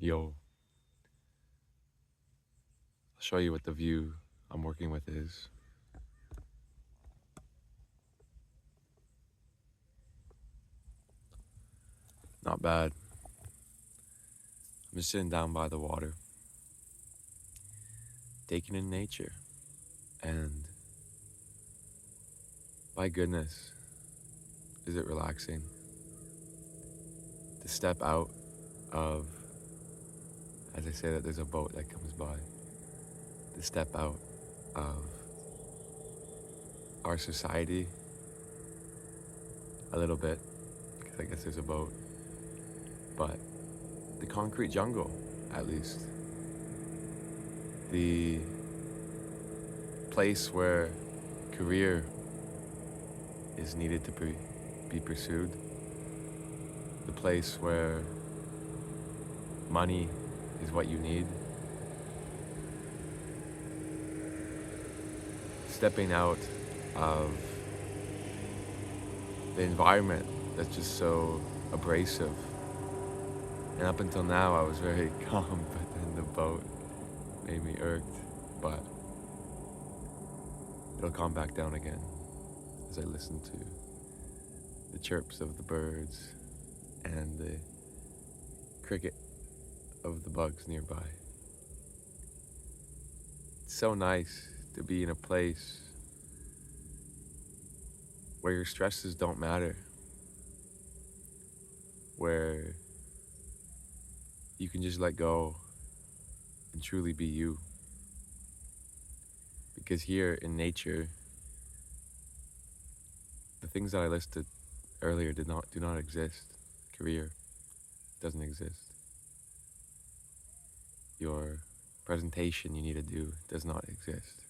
Yo, I'll show you what the view I'm working with is. Not bad. I'm just sitting down by the water, taking in nature, and my goodness, is it relaxing to step out of, as I say that there's a boat that comes by, to step out of our society a little bit, because I guess there's a boat, but the concrete jungle, at least. The place where career is needed to be pursued. The place where money is what you need. Stepping out of the environment that's just so abrasive. And up until now, I was very calm, but then the boat made me irked. But it'll calm back down again as I listen to the chirps of the birds and the cricket of the bugs nearby. It's so nice to be in a place where your stresses don't matter, where you can just let go and truly be you. Because here in nature, the things that I listed earlier do not exist. Career doesn't exist. Your presentation you need to do does not exist.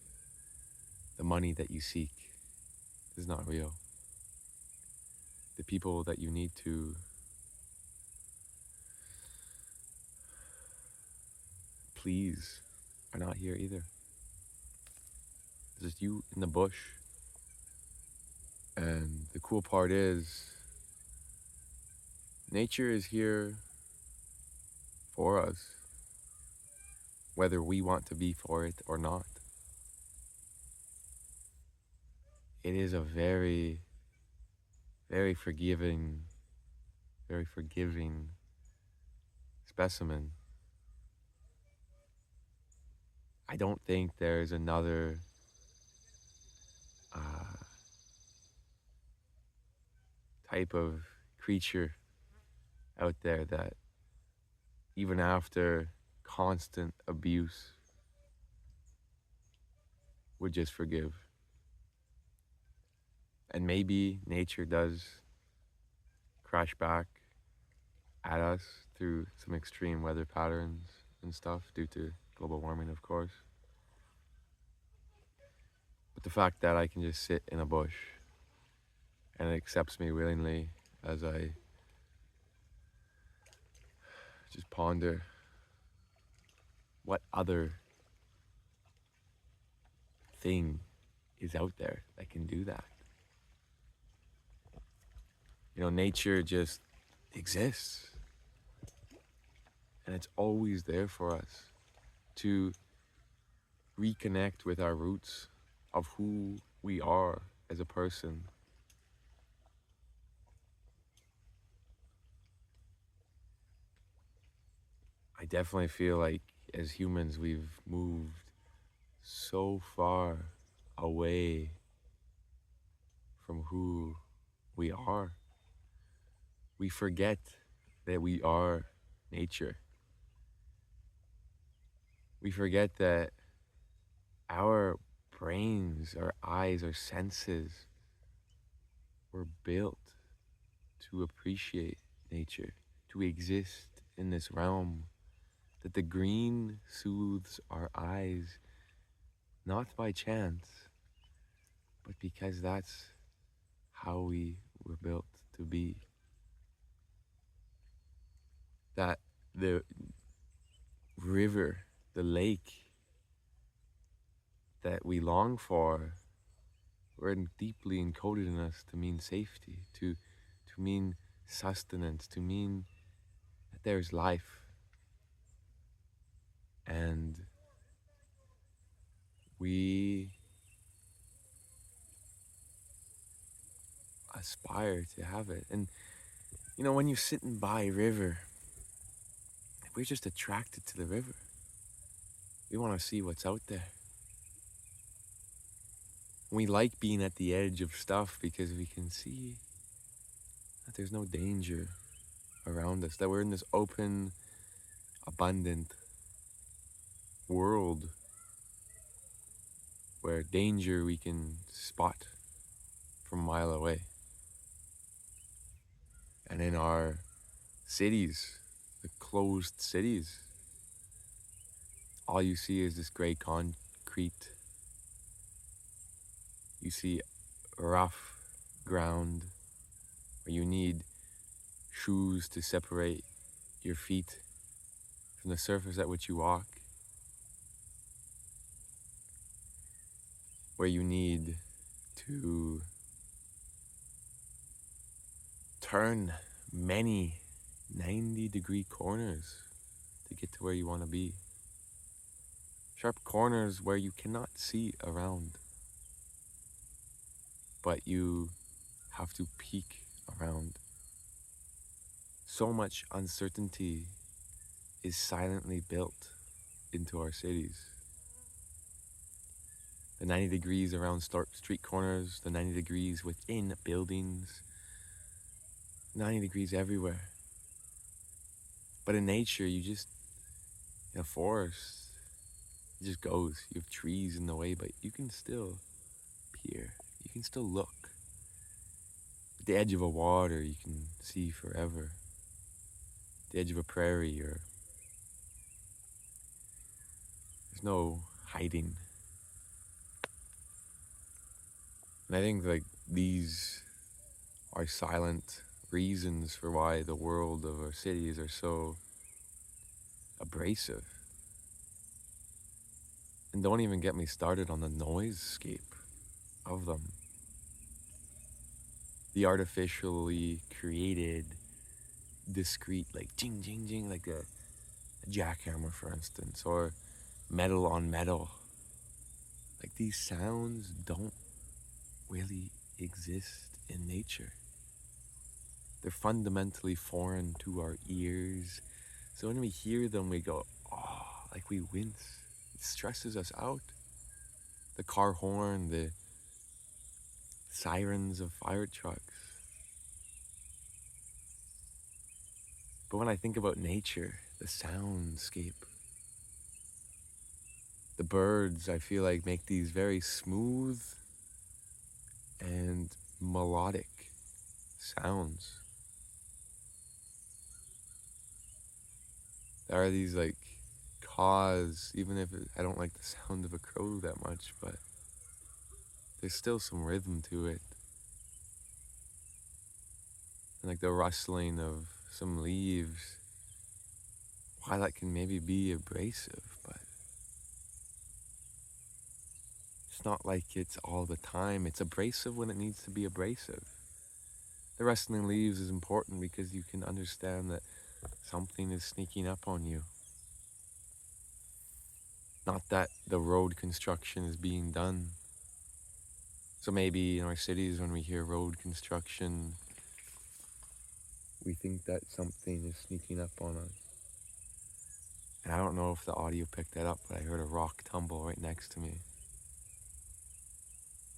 The money that you seek is not real. The people that you need to please are not here either. It's just you in the bush. And the cool part is, nature is here for us, whether we want to be for it or not. It is a very, very forgiving specimen. I don't think there's another type of creature out there that, even after constant abuse, would just forgive. And maybe nature does crash back at us through some extreme weather patterns and stuff due to global warming, of course. But the fact that I can just sit in a bush and it accepts me willingly as I just ponder what other thing is out there that can do that. You know, nature just exists. And it's always there for us to reconnect with our roots of who we are as a person. I definitely feel like as humans, we've moved so far away from who we are. We forget that we are nature. We forget that our brains, our eyes, our senses were built to appreciate nature, to exist in this realm, that the green soothes our eyes, not by chance, but because that's how we were built to be. That the river, the lake that we long for, were deeply encoded in us to mean safety, to mean sustenance, to mean that there's life. And we aspire to have it. And when you're sitting by a river, we're just attracted to the river. We want to see what's out there. We like being at the edge of stuff because we can see that there's no danger around us, that we're in this open, abundant world where danger we can spot from a mile away. And in our cities, the closed cities, all you see is this gray concrete. You see rough ground where you need shoes to separate your feet from the surface at which you walk, where you need to turn many 90-degree corners to get to where you want to be. Sharp corners where you cannot see around, but you have to peek around. So much uncertainty is silently built into our cities. The 90 degrees around street corners, the 90 degrees within buildings, 90 degrees everywhere. But in nature, in a forest, it just goes. You have trees in the way, but you can still peer. You can still look. At the edge of a water, you can see forever. At the edge of a prairie, there's no hiding. And I think these are silent reasons for why the world of our cities are so abrasive. And don't even get me started on the noisescape of them. The artificially created, discrete, jing, jing, jing, like a jackhammer, for instance, or metal on metal. These sounds don't really exist in nature. They're fundamentally foreign to our ears. So when we hear them, we go, oh, we wince. It stresses us out. The car horn, the sirens of fire trucks. But when I think about nature, the soundscape, the birds, I feel make these very smooth and melodic sounds. There are these caws, even if I don't like the sound of a crow that much, but there's still some rhythm to it. And the rustling of some leaves, while that can maybe be abrasive, but it's not it's all the time. It's abrasive when it needs to be abrasive. The rustling leaves is important because you can understand that something is sneaking up on you. Not that the road construction is being done. So maybe in our cities, when we hear road construction, we think that something is sneaking up on us. And I don't know if the audio picked that up, but I heard a rock tumble right next to me.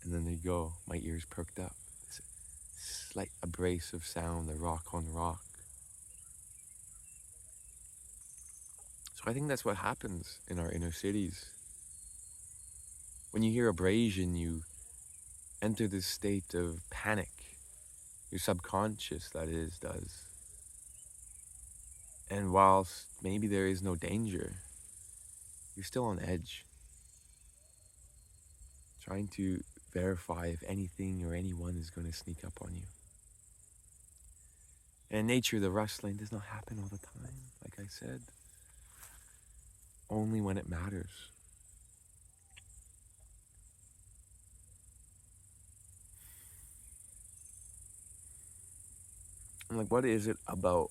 And then there you go, my ears perked up. This slight abrasive sound, the rock on rock. So I think that's what happens in our inner cities. When you hear abrasion, you enter this state of panic. Your subconscious, that is, does. And whilst maybe there is no danger, you're still on edge, trying to verify if anything or anyone is going to sneak up on you. And in nature, the rustling does not happen all the time, like I said. Only when it matters. And what is it about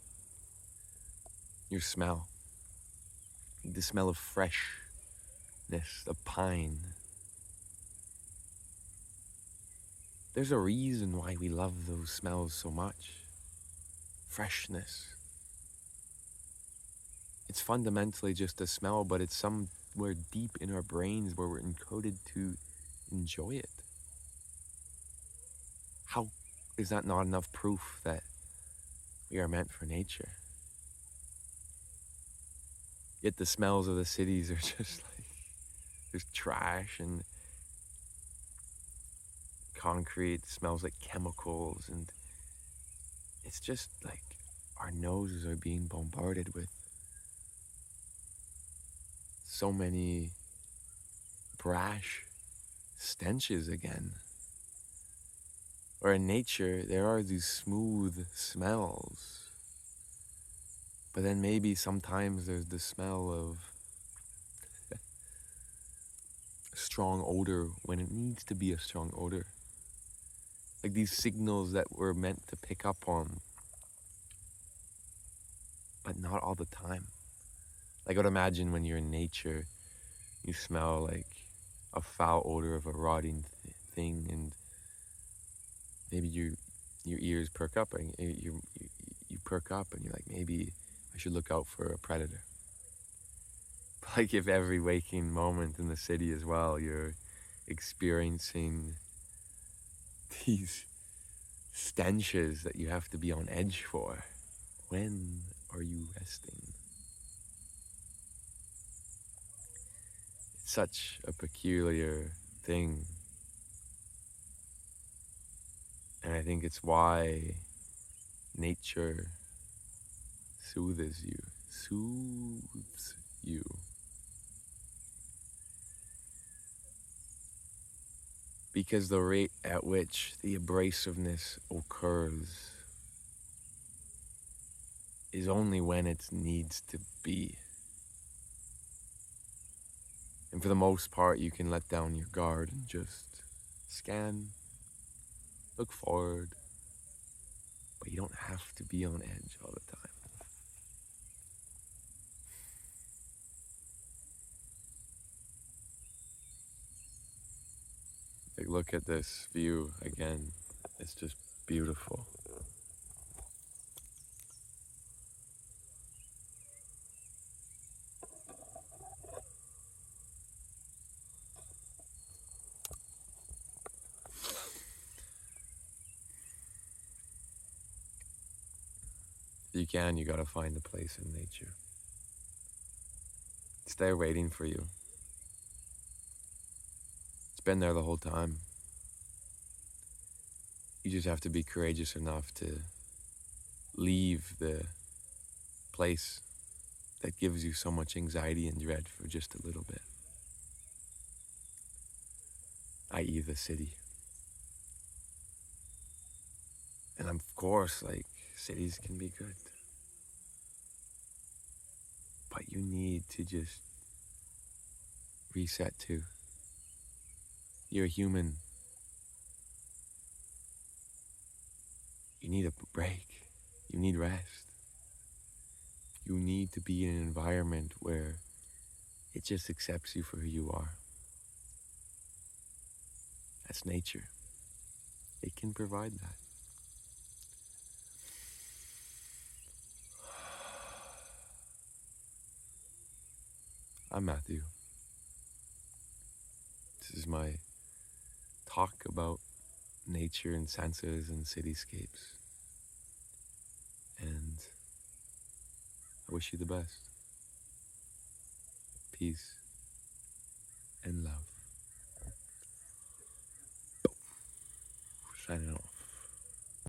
your smell? The smell of freshness, the pine. There's a reason why we love those smells so much. Freshness. It's fundamentally just a smell, but it's somewhere deep in our brains where we're encoded to enjoy it. How is that not enough proof that we are meant for nature? Yet the smells of the cities are just like, there's trash and concrete, smells like chemicals, and it's just like our noses are being bombarded with so many brash stenches again. Or in nature, there are these smooth smells, but then maybe sometimes there's the smell of a strong odor when it needs to be a strong odor. Like these signals that we're meant to pick up on, but not all the time. Like I would imagine when you're in nature, you smell like a foul odor of a rotting thing, and maybe your ears perk up, and you perk up, and you're like, maybe I should look out for a predator. But like if every waking moment in the city as well, you're experiencing these stenches that you have to be on edge for. When are you resting? It's such a peculiar thing. And I think it's why nature soothes you. Because the rate at which the abrasiveness occurs is only when it needs to be. And for the most part, you can let down your guard and just scan, look forward, but you don't have to be on edge all the time. Like, look at this view again. It's just beautiful. If you can, you gotta find a place in nature. It's there waiting for you. It's been there the whole time. You just have to be courageous enough to leave the place that gives you so much anxiety and dread for just a little bit, i.e. the city. And of course, like, cities can be good, but you need to just reset too. You're a human. You need a break. You need rest. You need to be in an environment where it just accepts you for who you are. That's nature. It can provide that. I'm Matthew. This is my talk about nature and senses and cityscapes. And I wish you the best. Peace and love.